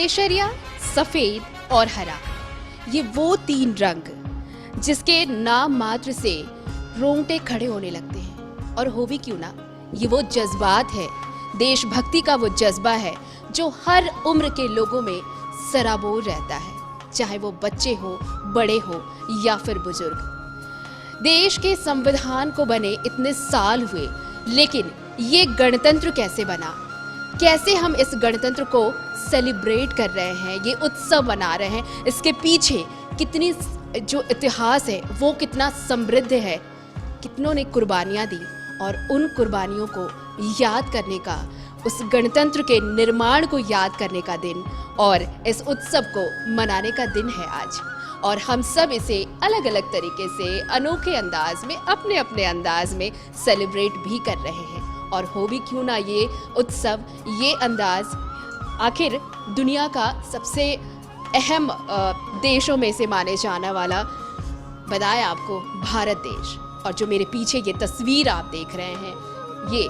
केसरिया, सफेद और हरा, ये वो तीन रंग जिसके नाम मात्र से रोंगटे खड़े होने लगते हैं। और हो भी क्यों ना, ये वो जज्बात है, देशभक्ति का वो जज्बा है जो हर उम्र के लोगों में सराबोर रहता है, चाहे वो बच्चे हो, बड़े हो या फिर बुजुर्ग। देश के संविधान को बने इतने साल हुए, लेकिन ये गणतंत्र कैसे बना, कैसे हम इस गणतंत्र को सेलिब्रेट कर रहे हैं, ये उत्सव मना रहे हैं, इसके पीछे कितनी जो इतिहास है वो कितना समृद्ध है, कितनों ने कुर्बानियां दी, और उन कुर्बानियों को याद करने का, उस गणतंत्र के निर्माण को याद करने का दिन और इस उत्सव को मनाने का दिन है आज। और हम सब इसे अलग अलग तरीके से, अनोखे अंदाज में, अपने अपने अंदाज में सेलिब्रेट भी कर रहे हैं। और हो भी क्यों ना ये उत्सव, ये अंदाज, आखिर दुनिया का सबसे अहम देशों में से माने जाने वाला बताया आपको भारत देश। और जो मेरे पीछे ये तस्वीर आप देख रहे हैं, ये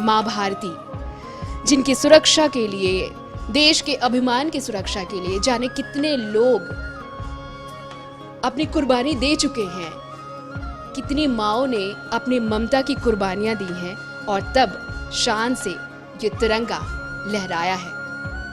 माँ भारती, जिनकी सुरक्षा के लिए, देश के अभिमान की सुरक्षा के लिए जाने कितने लोग अपनी कुर्बानी दे चुके हैं, कितनी माओं ने अपनी ममता की कुर्बानियां दी हैं, और तब शान से ये तिरंगा लहराया है।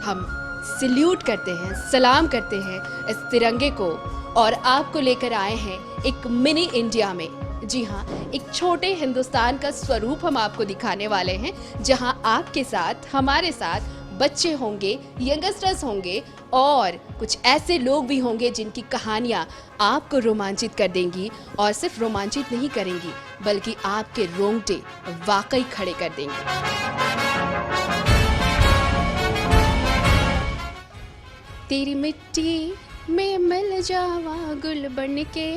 हम सल्यूट करते हैं, सलाम करते हैं इस तिरंगे को, और आपको लेकर आए हैं एक मिनी इंडिया में। जी हाँ, एक छोटे हिंदुस्तान का स्वरूप हम आपको दिखाने वाले हैं, जहां आपके साथ, हमारे साथ बच्चे होंगे, यंगस्टर्स होंगे, और कुछ ऐसे लोग भी होंगे जिनकी कहानियाँ आपको रोमांचित कर देंगी, और सिर्फ रोमांचित नहीं करेंगी बल्कि आपके रोंगटे वाकई खड़े कर देंगे। तेरी मिट्टी में मिल जावा गुल बन के,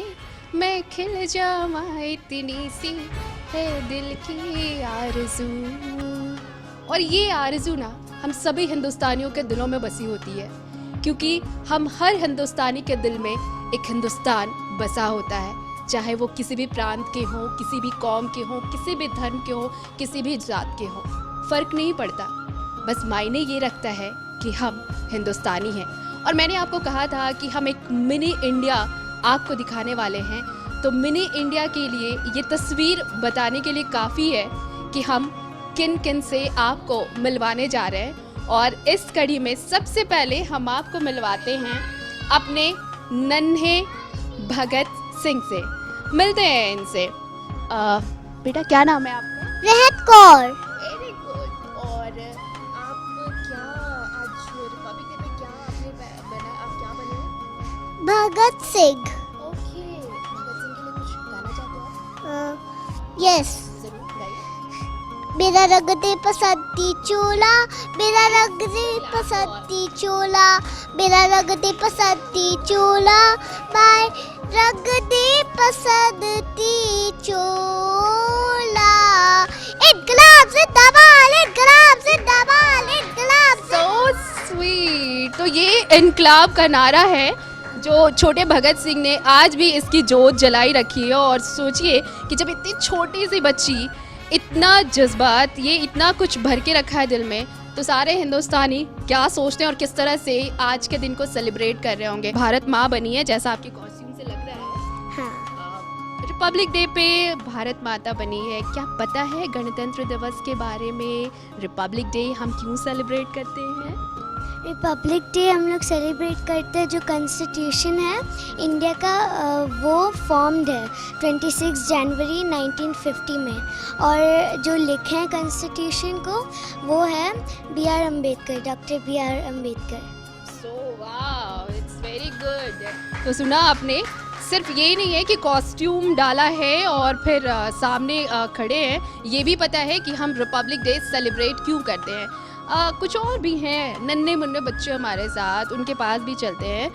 मैं खिल जावा, इतनी सी है दिल की आरज़ू। और ये आरज़ू ना हम सभी हिंदुस्तानियों के दिलों में बसी होती है, क्योंकि हम हर हिंदुस्तानी के दिल में एक हिंदुस्तान बसा होता है, चाहे वो किसी भी प्रांत के हों, किसी भी कौम के हों, किसी भी धर्म के हों, किसी भी जात के हों, फ़र्क नहीं पड़ता। बस मायने ये रखता है कि हम हिंदुस्तानी हैं। और मैंने आपको कहा था कि हम एक मिनी इंडिया आपको दिखाने वाले हैं, तो मिनी इंडिया के लिए ये तस्वीर बताने के लिए काफ़ी है कि हम किन किन से आपको मिलवाने जा रहे हैं। और इस कड़ी में सबसे पहले हम आपको मिलवाते हैं अपने नन्हे भगत सिंह से। मिलते हैं इनसे। बेटा, क्या नाम है आपका? रहत कौर। Very good. और आप क्या आज रिपब्लिक डे पे क्या आपने बना, आप क्या बने हो? भगत सिंह। ओके, भगत सिंह के लिए कुछ गाना चाहते हो आप? यस। जरूर गाइए। मेरा रंग दे पसंदी चोला, मेरा रंग दे पसंदी चोला, मेरा रंग दे पसंदी चोला, मैं रंग दे पसंदी चोला। इनकलाब जिंदाबाद, इनकलाब जिंदाबाद, इनकलाब। So sweet। तो ये इनकलाब का नारा है जो छोटे भगत सिंह ने आज भी इसकी जोत जलाई रखी है। और सोचिए कि जब इतनी छोटी सी बच्ची इतना जज्बात, ये इतना कुछ भर के रखा है दिल में, तो सारे हिंदुस्तानी क्या सोचते हैं और किस तरह से आज के दिन को सेलिब्रेट कर रहे होंगे। भारत माँ बनी है, जैसा आपके कॉस्ट्यूम से लग रहा है। हाँ। रिपब्लिक डे पे भारत माता बनी है। क्या पता है गणतंत्र दिवस के बारे में? रिपब्लिक डे हम क्यों सेलिब्रेट करते हैं? रिपब्लिक डे हम लोग सेलिब्रेट करते हैं, जो कॉन्स्टिट्यूशन है इंडिया का वो फॉर्म्ड है 26 जनवरी 1950 में, और जो लिखे हैं कॉन्स्टिट्यूशन को वो है B.R. Ambedkar, doctor B.R. Ambedkar. So wow, it's very good। तो सुना आपने, सिर्फ ये नहीं है कि कॉस्ट्यूम डाला है और फिर सामने खड़े हैं, ये भी पता है कि हम रिपब्लिक डे सेलिब्रेट क्यों करते हैं। कुछ और भी हैं नन्हे मुन्ने बच्चे हमारे साथ, उनके पास भी चलते हैं।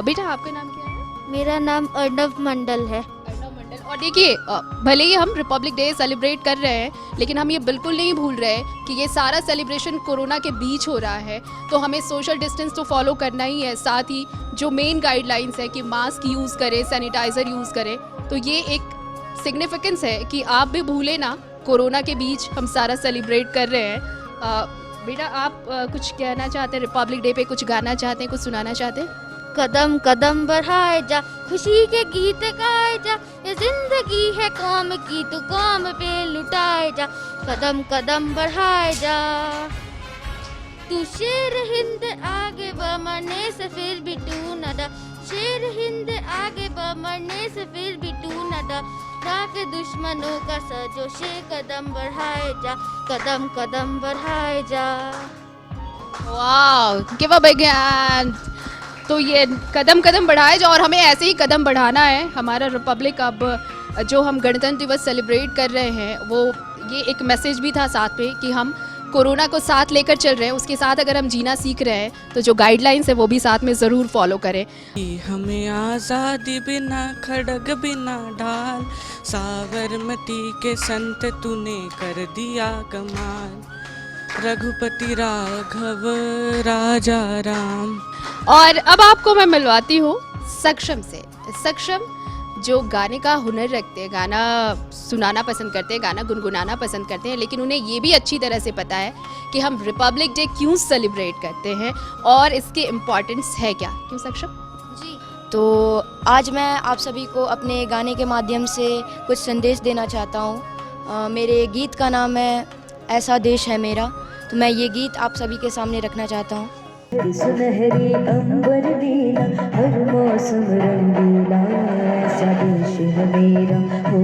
बेटा, आपका नाम क्या है? मेरा नाम अर्णव मंडल है। अर्णव मंडल। और देखिए, भले ही हम रिपब्लिक डे सेलिब्रेट कर रहे हैं, लेकिन हम ये बिल्कुल नहीं भूल रहे कि ये सारा सेलिब्रेशन कोरोना के बीच हो रहा है, तो हमें सोशल डिस्टेंस तो फॉलो करना ही है। साथ ही जो मेन गाइडलाइंस है कि मास्क यूज़ करें, सैनिटाइज़र यूज़ करें, तो ये एक सिग्निफिकेंस है कि आप भी भूले ना, कोरोना के बीच हम सारा सेलिब्रेट कर रहे हैं। बेटा आप कुछ कहना चाहते हैं, रिपब्लिक डे पे कुछ गाना चाहते हैं, कुछ सुनाना चाहते हैं? कदम कदम बढ़ाए जा, खुशी के गीत गाए जा, ये जिंदगी है कौम की तो कौम पे लुटाए जा, कदम कदम बढ़ाए जा। तू शेर हिंद आगे बढ़, मरने से फिर भी तू न डर, शेर हिंद आगे बढ़, मरने से फिर भी तू न डर, के दुश्मनों का सजोशे कदम बढ़ाए जा, कदम कदम बढ़ाए जा। Wow, give a big hand. तो ये कदम कदम बढ़ाए जाओ और हमें ऐसे ही कदम बढ़ाना है। हमारा रिपब्लिक अब जो हम गणतंत्र दिवस सेलिब्रेट कर रहे हैं वो ये एक मैसेज भी था साथ में कि हम कोरोना को साथ लेकर चल रहे हैं, उसके साथ अगर हम जीना सीख रहे हैं तो जो गाइडलाइंस है वो भी साथ में ज़रूर फॉलो करें। हमें आज़ादी बिना खड़ग बिना ढाल, साबरमती के संत तूने कर दिया कमाल, रघुपति राघव राजा राम। और अब आपको मैं मिलवाती हूँ सक्षम से। सक्षम जो गाने का हुनर रखते हैं, गाना सुनाना पसंद करते हैं, गाना गुनगुनाना पसंद करते हैं, लेकिन उन्हें ये भी अच्छी तरह से पता है कि हम रिपब्लिक डे क्यों सेलिब्रेट करते हैं और इसके इम्पोर्टेंस है क्या। क्यों सक्षम? जी, तो आज मैं आप सभी को अपने गाने के माध्यम से कुछ संदेश देना चाहता हूँ। मेरे गीत का नाम है ऐसा देश है मेरा, तो मैं ये गीत आप सभी के सामने रखना चाहता हूँ। सुनहरी अंबर नीला, हर मौसम रंगीला, ऐसा देश है मेरा, हो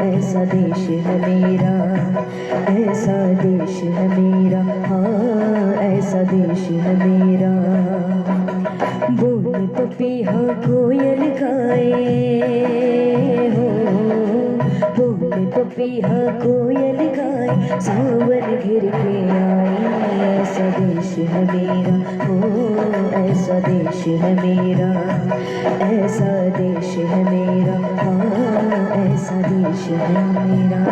ऐसा देश है मेरा, ऐसा देश है मेरा, हाँ ऐसा देश है मेरा। बोले पपीहा कोयल गाए हो, बोले पपीहा कोयल गाए, सावन घिर के आए, ऐसा देश है मेरा, हो ऐसा देश है मेरा, ऐसा देश है मेरा, हाँ ऐसा देश है मेरा।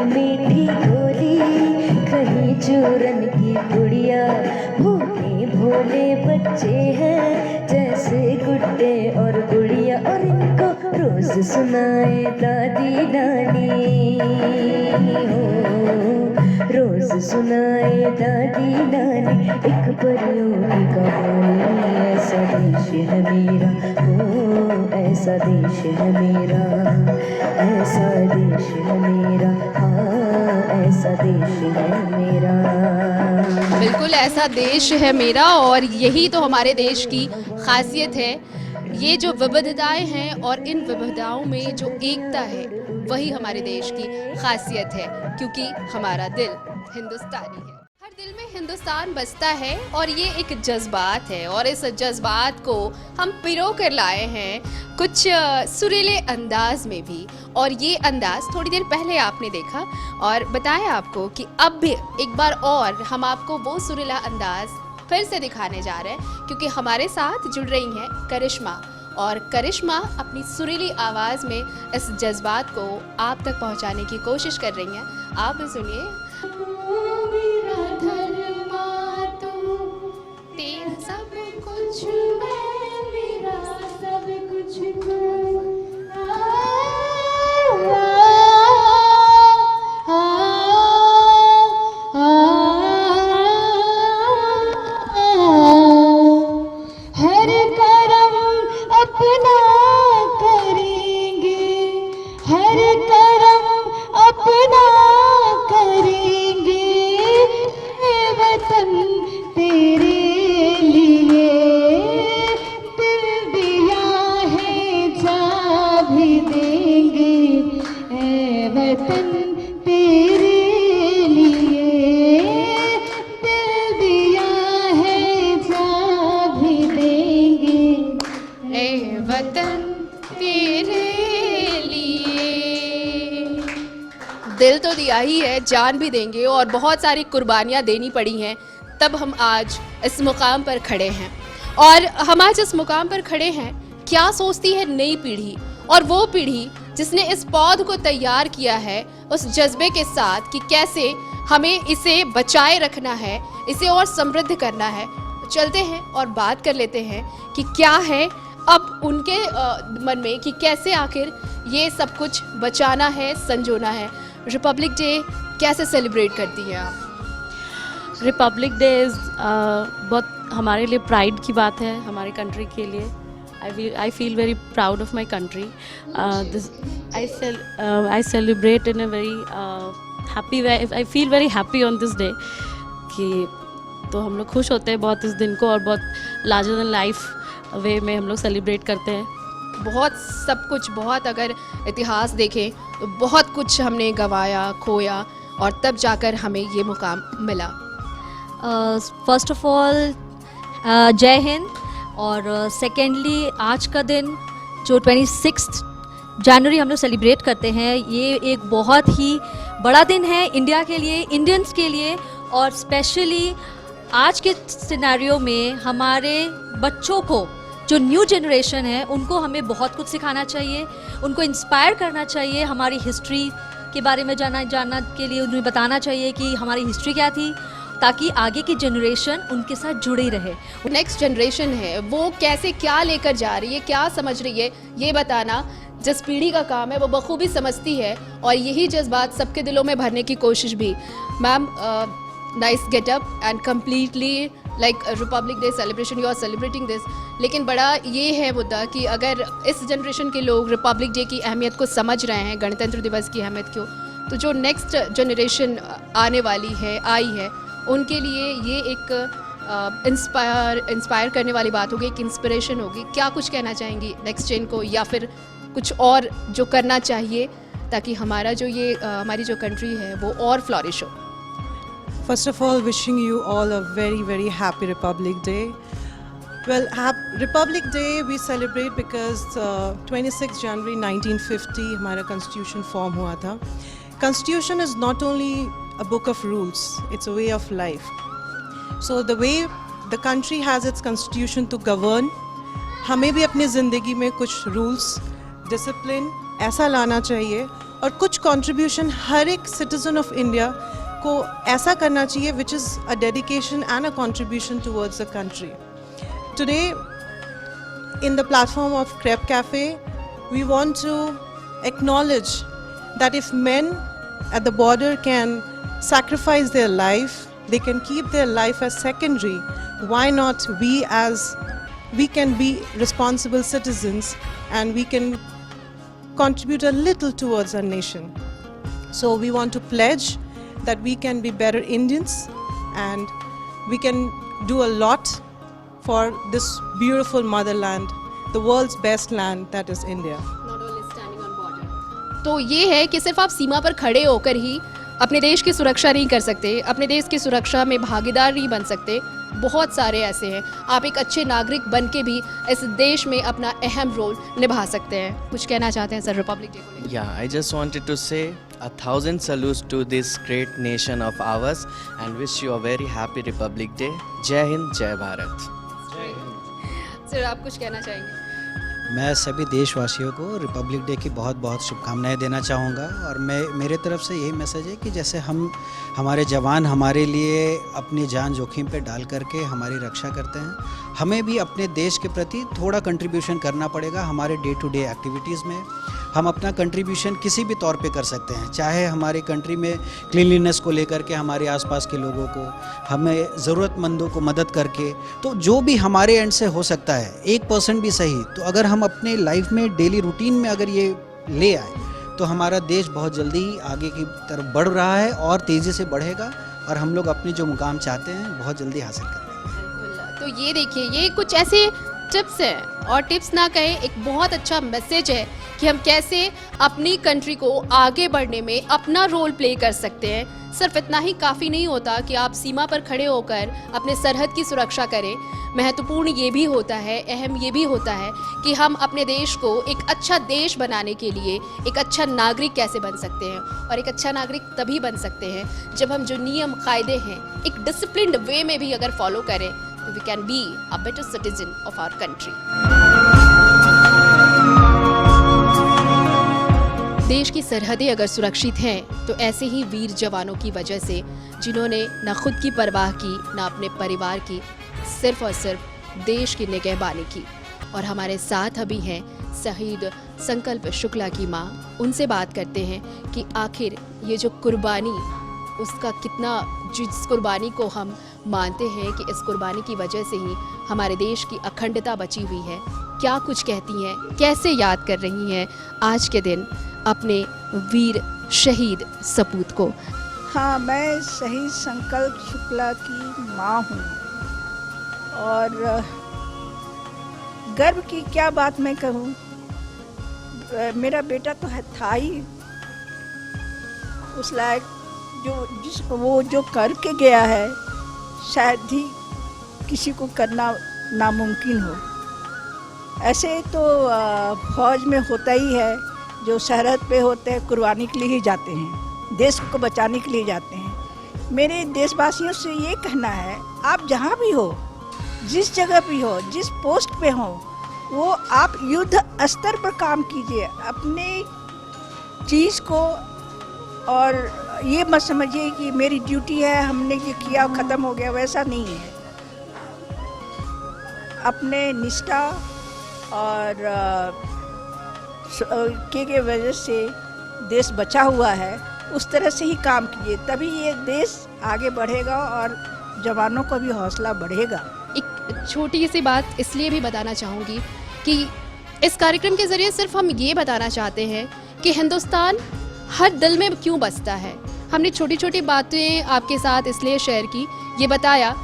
मीठी गोरी कहीं चूरन की गुड़िया, भोले भोले बच्चे हैं जैसे गुड्डे और गुड़िया, और इनको रोज सुनाए दादी नानी हो, रोज सुनाए दादी नानी एक परियों की कहानी, ऐसा देश है मेरा, हो ऐसा देश है मेरा, ऐसा देश है मेरा, हाँ ऐसा देश है मेरा। बिल्कुल ऐसा देश है मेरा, और यही तो हमारे देश की खासियत है। ये जो विविधताएं हैं और इन विविधताओं में जो एकता है वही हमारे देश की खासियत है, क्योंकि हमारा दिल हिंदुस्तानी है। हर दिल में हिंदुस्तान बसता है और ये एक जज्बात है, और इस जज्बात को हम पिरो कर लाए हैं कुछ सुरीले अंदाज में भी। और ये अंदाज थोड़ी देर पहले आपने देखा और बताया आपको कि अब भी एक बार और हम आपको वो सुरीला अंदाज फिर से दिखाने जा रहे हैं, क्योंकि हमारे साथ जुड़ रही हैं करिश्मा, और करिश्मा अपनी सुरीली आवाज़ में इस जज्बात को आप तक पहुंचाने की कोशिश कर रही हैं। आप भी सुनिए। तेरा सब कुछ मैं, मेरा सब कुछ तू, हर करम अपना करेंगे, हर करम अपना करेंगे, ये वतन तेरे लिए दिल दिया है जा बल तो दिया ही है, जान भी देंगे और बहुत सारी कुर्बानियाँ देनी पड़ी हैं, तब हम आज इस मुकाम पर खड़े हैं। और हम आज इस मुकाम पर खड़े हैं, क्या सोचती है नई पीढ़ी, और वो पीढ़ी जिसने इस पौध को तैयार किया है उस जज्बे के साथ कि कैसे हमें इसे बचाए रखना है, इसे और समृद्ध करना है। चलते हैं और बात कर लेते हैं कि क्या है अब उनके मन में कि कैसे आखिर ये सब कुछ बचाना है, संजोना है। रिपब्लिक डे कैसे सेलिब्रेट करती हैं आप? रिपब्लिक डे बहुत हमारे लिए प्राइड की बात है, हमारे कंट्री के लिए। I feel very proud of my country. I celebrate in a very happy way. I feel very happy on this day कि तो हम लोग खुश होते हैं बहुत इस दिन को, और बहुत लार्जर देन लाइफ वे में हम लोग सेलिब्रेट करते हैं। बहुत सब कुछ, बहुत अगर इतिहास देखें तो बहुत कुछ हमने गंवाया, खोया, और तब जाकर हमें ये मुकाम मिला। फर्स्ट ऑफ ऑल जय हिंद। और सेकेंडली आज का दिन जो 26 जनवरी हम लोग सेलिब्रेट करते हैं, ये एक बहुत ही बड़ा दिन है इंडिया के लिए, इंडियंस के लिए, और स्पेशली आज के सिनेरियो में हमारे बच्चों को, जो न्यू जनरेशन है, उनको हमें बहुत कुछ सिखाना चाहिए, उनको इंस्पायर करना चाहिए, हमारी हिस्ट्री के बारे में जानना के लिए उन्हें बताना चाहिए कि हमारी हिस्ट्री क्या थी, ताकि आगे की जनरेशन उनके साथ जुड़ी रहे। नेक्स्ट जनरेशन है वो कैसे क्या लेकर जा रही है, क्या समझ रही है, ये बताना जिस पीढ़ी का काम है वो बखूबी समझती है, और यही जज्बात सबके दिलों में भरने की कोशिश भी। Ma'am, nice getup and completely like Republic Day celebration, you are celebrating this. लेकिन बड़ा ये है मुद्दा कि अगर इस जनरेशन के लोग रिपब्लिक डे की अहमियत को समझ रहे हैं, गणतंत्र दिवस की अहमियत क्यों, तो जो नेक्स्ट जनरेशन आने वाली है, आई है, उनके लिए ये एक इंस्पायर करने वाली बात होगी, एक इंस्पिरेशन होगी। क्या कुछ कहना चाहेंगी नेक्स्ट जेन को, या फिर कुछ और जो करना चाहिए ताकि हमारा जो ये हमारी जो कंट्री है वो और फ्लॉरिश हो? First of all, wishing you all a very, very happy Republic Day. Well, Republic Day we celebrate because 26 January 1950 हमारा Constitution form हुआ था. Constitution is not only a book of rules, it's a way of life. So the way the country has its Constitution to govern, हमें भी अपनी ज़िंदगी में कुछ rules, discipline ऐसा लाना चाहिए, और कुछ contribution हर एक citizen of India को ऐसा करना चाहिए which is a dedication and a contribution towards the country. Today, in the platform of Crepe Cafe, we want to acknowledge that if men at the border can sacrifice their life, they can keep their life as secondary, why not we can be responsible citizens and we can contribute a little towards our nation. So we want to pledge that we can be better Indians and we can do a lot for this beautiful motherland, the world's best land that is India. तो ये है कि सिर्फ आप सीमा पर खड़े होकर ही अपने देश की सुरक्षा नहीं कर सकते, अपने देश की सुरक्षा में भागीदार नहीं बन सकते। बहुत सारे ऐसे हैं, आप एक अच्छे नागरिक बन के भी इस देश में अपना अहम रोल निभा सकते हैं। कुछ कहना चाहते हैं सर रिपब्लिक डे को लेकर? Yeah, I just wanted to say 1,000 salutes to this great nation of ours and wish you a very happy Republic Day. जय हिंद, जय भारत। सर आप कुछ कहना चाहेंगे? मैं सभी देशवासियों को रिपब्लिक डे की बहुत बहुत शुभकामनाएं देना चाहूँगा, और मेरे तरफ से यही मैसेज है कि जैसे हमारे जवान हमारे लिए अपनी जान जोखिम पे डाल करके हमारी रक्षा करते हैं, हमें भी अपने देश के प्रति थोड़ा कंट्रीब्यूशन करना पड़ेगा। हमारे डे टू डे एक्टिविटीज़ में हम अपना कंट्रीब्यूशन किसी भी तौर पे कर सकते हैं, चाहे हमारी कंट्री में क्लीनलीनेस को लेकर के हमारे आसपास के लोगों को, हमें ज़रूरतमंदों को मदद करके, तो जो भी हमारे एंड से हो सकता है 1% भी सही, तो अगर हम अपने लाइफ में डेली रूटीन में अगर ये ले आए तो हमारा देश बहुत जल्दी ही आगे की तरफ बढ़ रहा है और तेज़ी से बढ़ेगा, और हम लोग अपने जो मुकाम चाहते हैं बहुत जल्दी हासिल करेंगे। तो ये देखिए, ये कुछ ऐसे टिप्स हैं, और टिप्स ना कहें, एक बहुत अच्छा मैसेज है कि हम कैसे अपनी कंट्री को आगे बढ़ने में अपना रोल प्ले कर सकते हैं। सिर्फ इतना ही काफ़ी नहीं होता कि आप सीमा पर खड़े होकर अपने सरहद की सुरक्षा करें, महत्वपूर्ण ये भी होता है, अहम ये भी होता है कि हम अपने देश को एक अच्छा देश बनाने के लिए एक अच्छा नागरिक कैसे बन सकते हैं। और एक अच्छा नागरिक तभी बन सकते हैं जब हम जो नियम कायदे हैं एक डिसिप्लिन्ड वे में भी अगर फॉलो करें तो we can be a better citizen of our country. देश की सरहदें अगर सुरक्षित हैं तो ऐसे ही वीर जवानों की वजह से, जिन्होंने न खुद की परवाह की न अपने परिवार की, सिर्फ और सिर्फ देश की निगहबानी की। और हमारे साथ अभी हैं शहीद संकल्प शुक्ला की माँ। उनसे बात करते हैं कि आखिर ये जो कुर्बानी, उसका कितना, जिस कुर्बानी को हम मानते हैं कि इस कुर्बानी की वजह से ही हमारे देश की अखंडता बची हुई है, क्या कुछ कहती हैं, कैसे याद कर रही हैं आज के दिन अपने वीर शहीद सपूत को। हाँ, मैं शहीद संकल्प शुक्ला की माँ हूँ और गर्व की क्या बात मैं कहूँ, मेरा बेटा तो था ही उस लायक वो जो करके गया है, शायद ही किसी को करना नामुमकिन हो। ऐसे तो फौज में होता ही है, जो सरहद पे होते हैं कुर्बानी के लिए ही जाते हैं, देश को बचाने के लिए जाते हैं। मेरे देशवासियों से ये कहना है, आप जहाँ भी हो, जिस जगह भी हो, जिस पोस्ट पे हो, वो आप युद्ध स्तर पर काम कीजिए अपने चीज़ को। और ये मत समझिए कि मेरी ड्यूटी है, हमने ये किया ख़त्म हो गया, वैसा नहीं है। अपने निष्ठा और के वजह से देश बचा हुआ है, उस तरह से ही काम कीजिए, तभी ये देश आगे बढ़ेगा और जवानों को भी हौसला बढ़ेगा। एक छोटी सी बात इसलिए भी बताना चाहूँगी कि इस कार्यक्रम के ज़रिए सिर्फ हम ये बताना चाहते हैं कि हिंदुस्तान हर दिल में क्यों बसता है। हमने छोटी छोटी बातें आपके साथ इसलिए शेयर की, ये बताया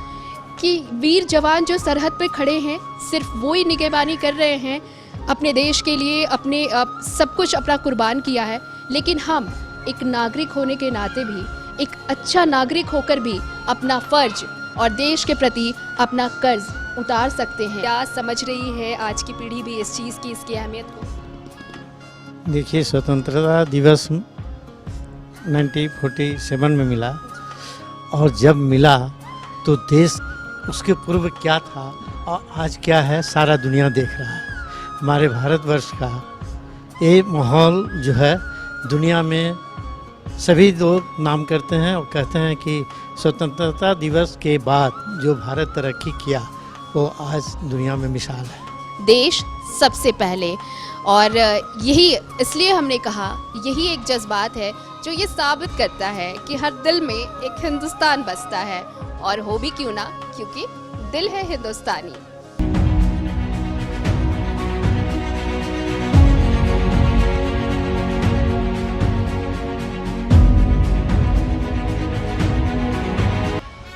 कि वीर जवान जो सरहद पर खड़े हैं, सिर्फ वो ही निगहबानी कर रहे हैं, अपने देश के लिए अपने सब कुछ अपना कुर्बान किया है। लेकिन हम एक नागरिक होने के नाते भी, एक अच्छा नागरिक होकर भी अपना फ़र्ज और देश के प्रति अपना कर्ज उतार सकते हैं। क्या समझ रही है आज की पीढ़ी भी इस चीज़ की, इसकी अहमियत को? देखिए, स्वतंत्रता दिवस 1947 में मिला, और जब मिला तो देश उसके पूर्व क्या था और आज क्या है, सारा दुनिया देख रहा है। हमारे भारतवर्ष का ये माहौल जो है दुनिया में सभी लोग नाम करते हैं और कहते हैं कि स्वतंत्रता दिवस के बाद जो भारत तरक्की किया वो आज दुनिया में मिसाल है। देश सबसे पहले, और यही इसलिए हमने कहा, यही एक जज्बात है जो ये साबित करता है कि हर दिल में एक हिंदुस्तान बसता है, और हो भी क्यों ना, क्योंकि दिल है हिंदुस्तानी।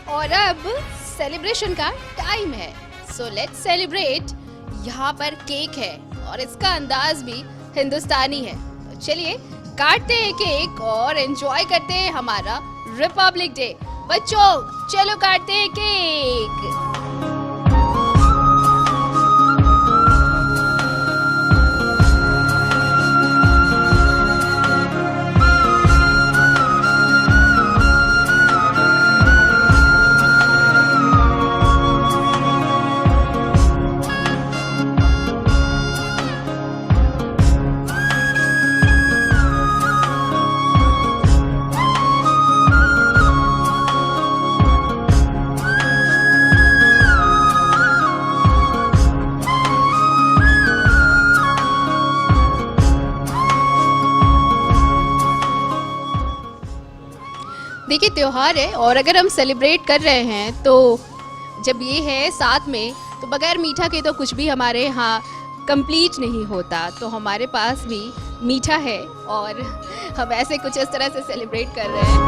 और अब सेलिब्रेशन का टाइम है, सो लेट्स सेलिब्रेट। यहाँ पर केक है और इसका अंदाज भी हिंदुस्तानी है, तो चलिए काटते हैं केक और एंजॉय करते हैं हमारा रिपब्लिक डे। बच्चों चलो काटते हैं केक। देखिए, त्योहार है और अगर हम सेलिब्रेट कर रहे हैं तो जब ये है साथ में, तो बगैर मीठा के तो कुछ भी हमारे यहाँ कंप्लीट नहीं होता। तो हमारे पास भी मीठा है और हम ऐसे कुछ इस तरह से सेलिब्रेट कर रहे हैं,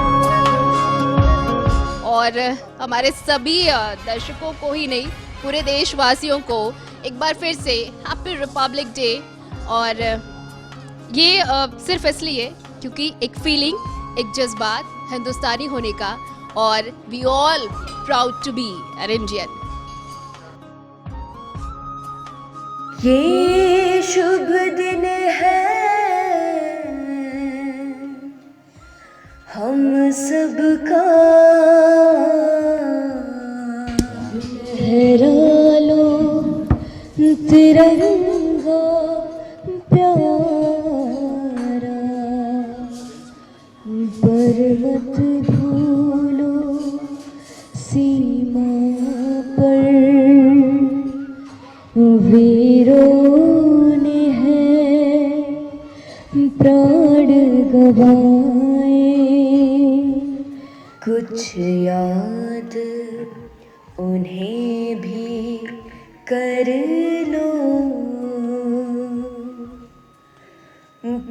और हमारे सभी दर्शकों को ही नहीं, पूरे देशवासियों को एक बार फिर से हैप्पी रिपब्लिक डे। और ये सिर्फ इसलिए क्योंकि एक फीलिंग, एक जज्बात हिंदुस्तानी होने का, और we all proud to be an Indian. ये शुभ दिन है हम सबका, लहरा लो तिरंगा प्यारा, पर मत भूलो सीमा पर वीरों ने है प्राण गवाए, कुछ याद उन्हें भी कर लो,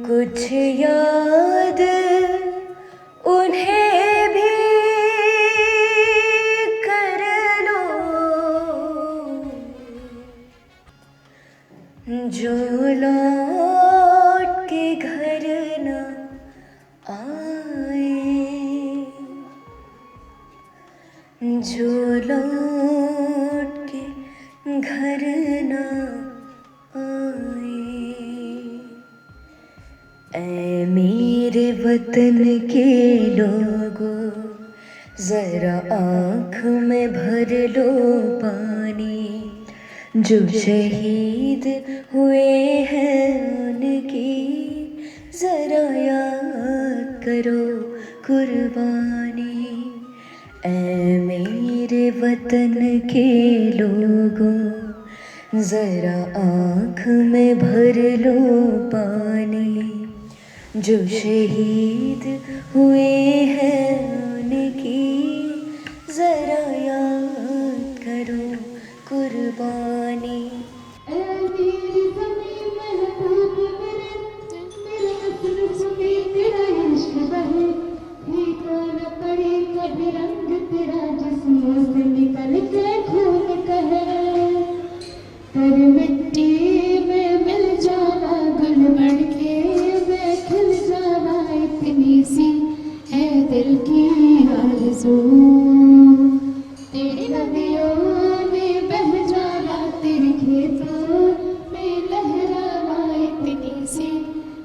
कुछ याद उन्हें भी कर लो, जो लौट के घर न आए, जो लौट के घर न आए। ऐ मेरे वतन के लोगों, जरा आँख में भर लो पानी, जो शहीद हुए हैं उनकी जरा याद करो कुर्बानी। ऐ मेरे वतन के लोगों, जरा आँख में भर लो पानी, जो शहीद हुए हैं उनकी जरा याद करो कुर्बानी। कभी रंग तेरा जिस्मों से निकल के खून कहे, पर मिट्टी में मिल जाना गुल बन के मैं खिल जाना, इतनी सी है दिल की आरज़ू, तेरी नदियों में बह जाना, तेरे खेतों में लहराना, इतनी सी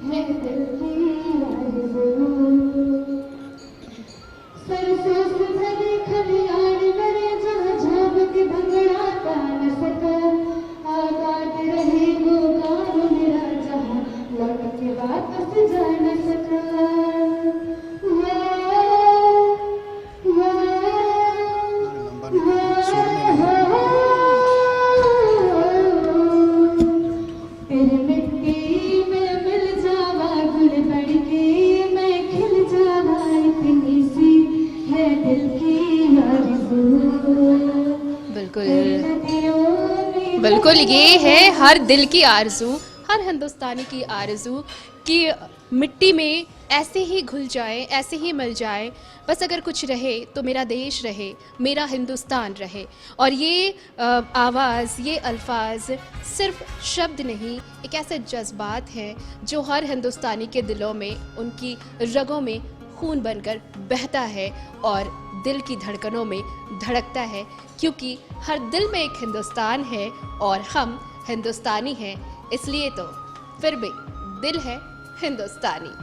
है दिल की आरज़ू। सरसों से भरी खलियान मेरे जहाँ झाम के भंगड़ा गा न सका, आबाद रहे वो गाँव मेरा जहाँ लौट के वापस जा न सका। तेरी मिट्टी में मिल जावा गुल बढ़ के मैं खिल जावा, इतनी सी है दिल की आरज़ू। बिल्कुल ये है हर दिल की आरज़ू, हर हिंदुस्तानी की आरज़ू कि मिट्टी में ऐसे ही घुल जाए, ऐसे ही मिल जाए, बस अगर कुछ रहे तो मेरा देश रहे, मेरा हिंदुस्तान रहे। और ये आवाज़, ये अल्फाज सिर्फ शब्द नहीं, एक ऐसे जज्बात हैं जो हर हिंदुस्तानी के दिलों में, उनकी रगों में खून बनकर बहता है और दिल की धड़कनों में धड़कता है, क्योंकि हर दिल में एक हिंदुस्तान है और हम हिंदुस्तानी हैं, इसलिए तो फिर भी दिल है हिंदुस्तानी।